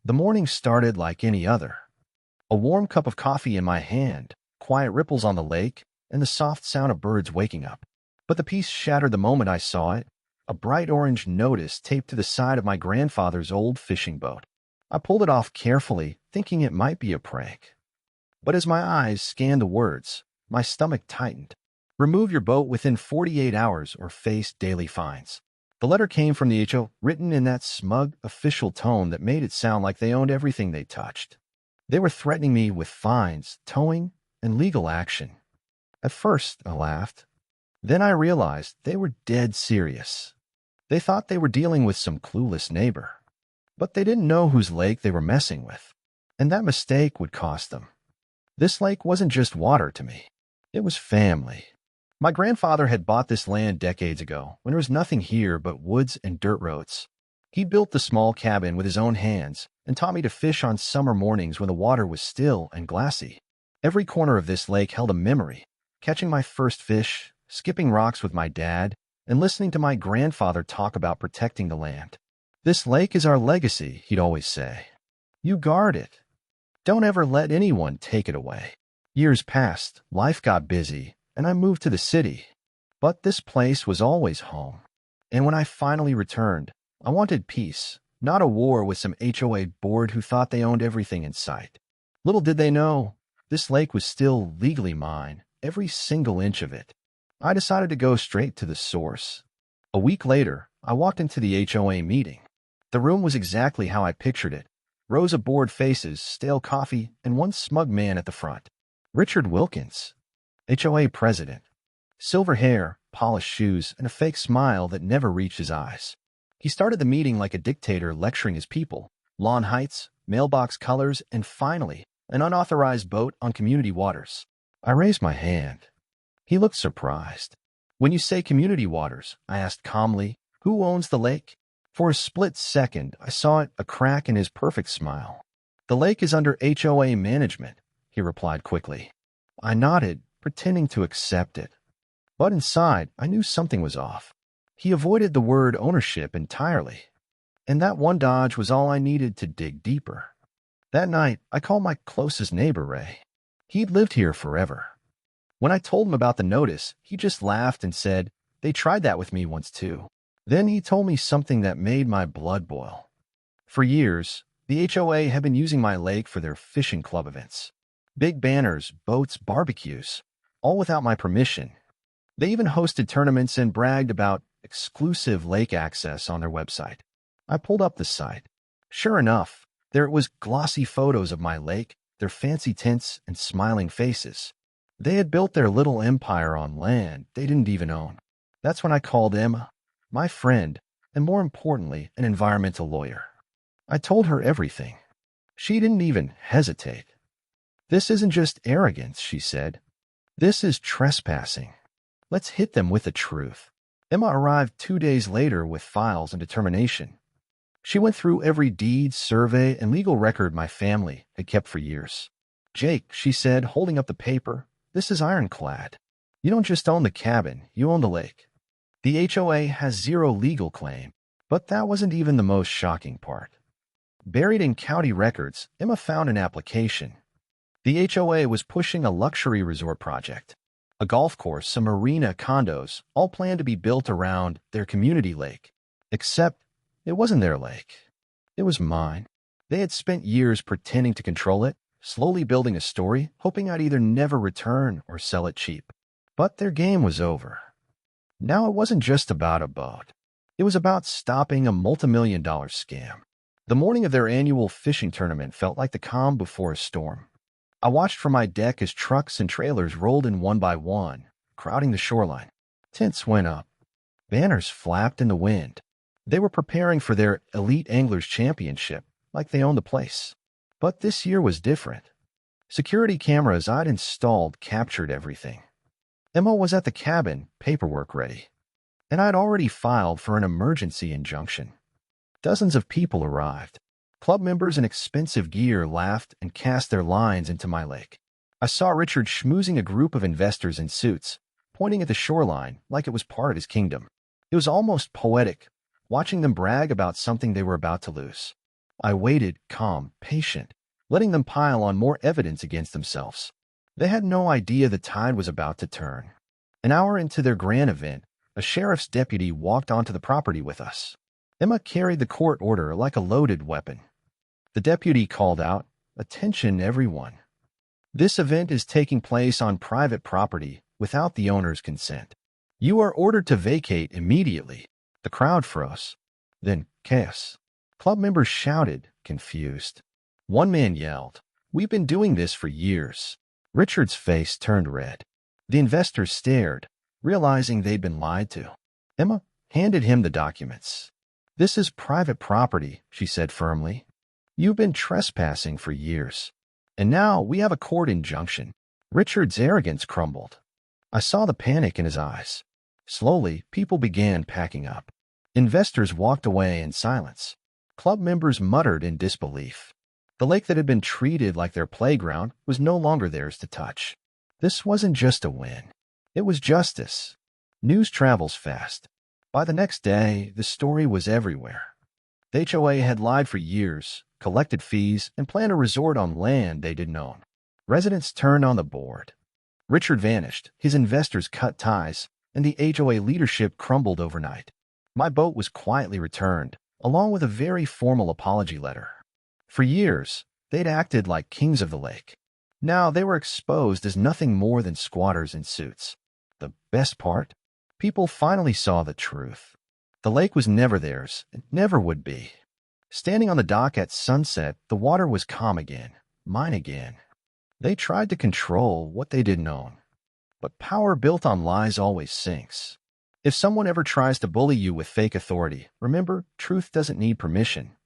The morning started like any other. A warm cup of coffee in my hand, quiet ripples on the lake, and the soft sound of birds waking up. But the peace shattered the moment I saw it, a bright orange notice taped to the side of my grandfather's old fishing boat. I pulled it off carefully, thinking it might be a prank. But as my eyes scanned the words, my stomach tightened. Remove your boat within 48 hours or face daily fines. The letter came from the HO, written in that smug, official tone that made it sound like they owned everything they touched. They were threatening me with fines, towing, and legal action. At first, I laughed. Then I realized they were dead serious. They thought they were dealing with some clueless neighbor. But they didn't know whose lake they were messing with. And that mistake would cost them. This lake wasn't just water to me. It was family. My grandfather had bought this land decades ago, when there was nothing here but woods and dirt roads. He built the small cabin with his own hands and taught me to fish on summer mornings when the water was still and glassy. Every corner of this lake held a memory, catching my first fish, skipping rocks with my dad, and listening to my grandfather talk about protecting the land. This lake is our legacy, he'd always say. You guard it. Don't ever let anyone take it away. Years passed, life got busy, and I moved to the city. But this place was always home. And when I finally returned, I wanted peace, not a war with some HOA board who thought they owned everything in sight. Little did they know, this lake was still legally mine, every single inch of it. I decided to go straight to the source. A week later, I walked into the HOA meeting. The room was exactly how I pictured it. Rows of bored faces, stale coffee, and one smug man at the front. Richard Wilkins, HOA president. Silver hair, polished shoes, and a fake smile that never reached his eyes. He started the meeting like a dictator lecturing his people. Lawn heights, mailbox colors, and finally, an unauthorized boat on community waters. I raised my hand. He looked surprised. When you say community waters, I asked calmly, who owns the lake? For a split second, I saw a crack in his perfect smile. The lake is under HOA management, he replied quickly. I nodded, pretending to accept it. But inside, I knew something was off. He avoided the word ownership entirely. And that one dodge was all I needed to dig deeper. That night, I called my closest neighbor, Ray. He'd lived here forever. When I told him about the notice, he just laughed and said, they tried that with me once too. Then he told me something that made my blood boil. For years, the HOA had been using my lake for their fishing club events. Big banners, boats, barbecues, all without my permission. They even hosted tournaments and bragged about exclusive lake access on their website. I pulled up the site. Sure enough, there it was, glossy photos of my lake, their fancy tints and smiling faces. They had built their little empire on land they didn't even own. That's when I called Emma, my friend, and more importantly, an environmental lawyer. I told her everything. She didn't even hesitate. This isn't just arrogance, she said. This is trespassing. Let's hit them with the truth. Emma arrived 2 days later with files and determination. She went through every deed, survey, and legal record my family had kept for years. Jake, she said, holding up the paper, this is ironclad. You don't just own the cabin, you own the lake. The HOA has zero legal claim, but that wasn't even the most shocking part. Buried in county records, Emma found an application. The HOA was pushing a luxury resort project. A golf course, some marina, condos, all planned to be built around their community lake. Except, it wasn't their lake. It was mine. They had spent years pretending to control it, slowly building a story, hoping I'd either never return or sell it cheap. But their game was over. Now it wasn't just about a boat. It was about stopping a multimillion-dollar scam. The morning of their annual fishing tournament felt like the calm before a storm. I watched from my deck as trucks and trailers rolled in one by one, crowding the shoreline. Tents went up. Banners flapped in the wind. They were preparing for their Elite Anglers Championship, like they owned the place. But this year was different. Security cameras I'd installed captured everything. Emma was at the cabin, paperwork ready. And I'd already filed for an emergency injunction. Dozens of people arrived. Club members in expensive gear laughed and cast their lines into my lake. I saw Richard schmoozing a group of investors in suits, pointing at the shoreline like it was part of his kingdom. It was almost poetic, watching them brag about something they were about to lose. I waited, calm, patient, letting them pile on more evidence against themselves. They had no idea the tide was about to turn. An hour into their grand event, a sheriff's deputy walked onto the property with us. Emma carried the court order like a loaded weapon. The deputy called out, "Attention, everyone. This event is taking place on private property without the owner's consent. You are ordered to vacate immediately." The crowd froze. Then chaos. Club members shouted, confused. One man yelled, "We've been doing this for years." Richard's face turned red. The investors stared, realizing they'd been lied to. Emma handed him the documents. "This is private property," she said firmly. "You've been trespassing for years. And now we have a court injunction." Richard's arrogance crumbled. I saw the panic in his eyes. Slowly, people began packing up. Investors walked away in silence. Club members muttered in disbelief. The lake that had been treated like their playground was no longer theirs to touch. This wasn't just a win. It was justice. News travels fast. By the next day, the story was everywhere. The HOA had lied for years, collected fees, and planned a resort on land they didn't own. Residents turned on the board. Richard vanished, his investors cut ties, and the HOA leadership crumbled overnight. My boat was quietly returned, along with a very formal apology letter. For years, they'd acted like kings of the lake. Now they were exposed as nothing more than squatters in suits. The best part? People finally saw the truth. The lake was never theirs, and never would be. Standing on the dock at sunset, the water was calm again, mine again. They tried to control what they didn't own. But power built on lies always sinks. If someone ever tries to bully you with fake authority, remember, truth doesn't need permission.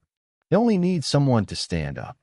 It only needs someone to stand up.